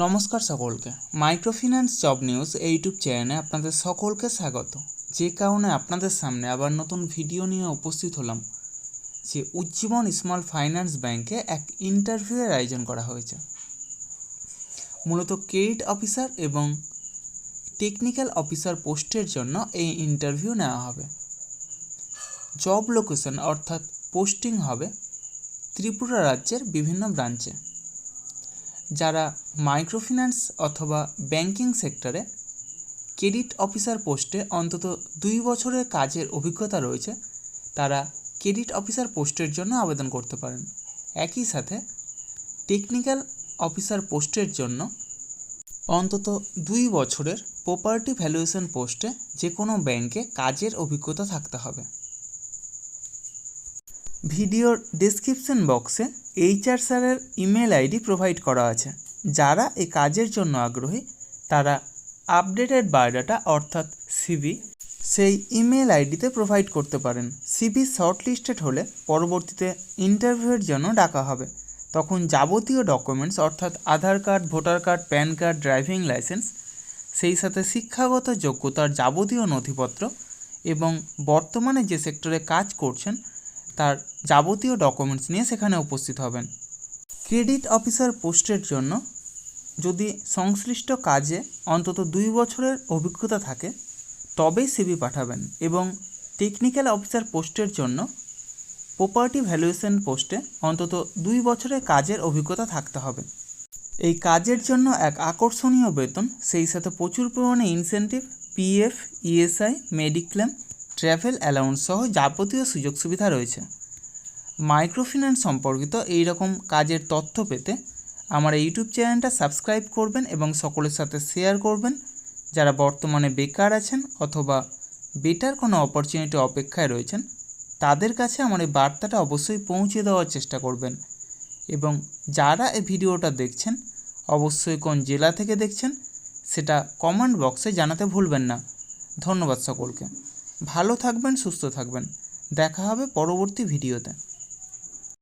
নমস্কার সকলকে। Microfinance job news YouTube চ্যানেলে আপনাদের সকলকে স্বাগত। যে কারণে আপনাদের সামনে আবার নতুন ভিডিও নিয়ে উপস্থিত হলাম যে উজ্জীবন স্মল ফাইন্যান্স ব্যাংকে এক ইন্টারভিউয়ের আয়োজন করা হয়েছে। মূলত ক্রেডিট অফিসার এবং টেকনিক্যাল অফিসার পোস্টের জন্য এই ইন্টারভিউ নেওয়া হবে। জব লোকেশন অর্থাৎ পোস্টিং হবে ত্রিপুরা রাজ্যের বিভিন্ন ব্রাঞ্চে। যারা মাইক্রোফিন্যান্স অথবা ব্যাংকিং সেক্টরে ক্রেডিট অফিসার পোস্টে অন্তত 2 বছরের কাজের অভিজ্ঞতা রয়েছে তারা ক্রেডিট অফিসার পোস্টের জন্য আবেদন করতে পারেন। একই সাথে টেকনিক্যাল অফিসার পোস্টের জন্য অন্তত 2 বছরের প্রপার্টি ভ্যালুয়েশন পোস্টে যে কোনো ব্যাংকে কাজের অভিজ্ঞতা থাকতে হবে। ভিডিওর ডেসক্রিপশন বক্সে HR স্যারের ইমেল আইডি প্রোভাইড করা আছে। যারা এই কাজের জন্য আগ্রহী তারা আপডেটেড বায়োডাটা অর্থাৎ সিভি সেই ইমেল আইডিতে প্রোভাইড করতে পারেন। সিভি শর্টলিস্টেড হলে পরবর্তীতে ইন্টারভিউয়ের জন্য ডাকা হবে। তখন যাবতীয় ডকুমেন্টস অর্থাৎ Aadhaar card, voter card, PAN card, driving licence, সেই সাথে শিক্ষাগত যোগ্যতার যাবতীয় নথিপত্র এবং বর্তমানে যে সেক্টরে কাজ করছেন তার যাবতীয় ডকুমেন্টস নিয়ে সেখানে উপস্থিত হবেন। ক্রেডিট অফিসার পোস্টের জন্য যদি সংশ্লিষ্ট কাজে অন্তত 2 বছরের অভিজ্ঞতা থাকে তবেই সিভি পাঠাবেন এবং টেকনিক্যাল অফিসার পোস্টের জন্য প্রপার্টি ভ্যালুয়েশন পোস্টে অন্তত 2 বছরের কাজের অভিজ্ঞতা থাকতে হবে। এই কাজের জন্য এক আকর্ষণীয় বেতন, সেই সাথে প্রচুর পরিমাণে incentive, PF, ESI, mediclaim, travel allowance সহ যাবতীয় সুযোগ সুবিধা রয়েছে। মাইক্রোফিন্যান্স সম্পর্কিত এই রকম কাজের তথ্য পেতে আমার ইউটিউব চ্যানেলটা সাবস্ক্রাইব করবেন এবং সকলের সাথে শেয়ার করবেন। যারা বর্তমানে বেকার আছেন অথবা বেটার কোনো অপরচুনিটি অপেক্ষায় রয়েছেন তাদের কাছে আমার এই বার্তাটা অবশ্যই পৌঁছে দেওয়ার চেষ্টা করবেন। এবং যারা এই ভিডিওটা দেখছেন অবশ্যই কোন জেলা থেকে দেখছেন সেটা কমেন্ট বক্সে জানাতে ভুলবেন না। ধন্যবাদ সকলকে। ভালো থাকবেন, সুস্থ থাকবেন। দেখা হবে পরবর্তী ভিডিওতে।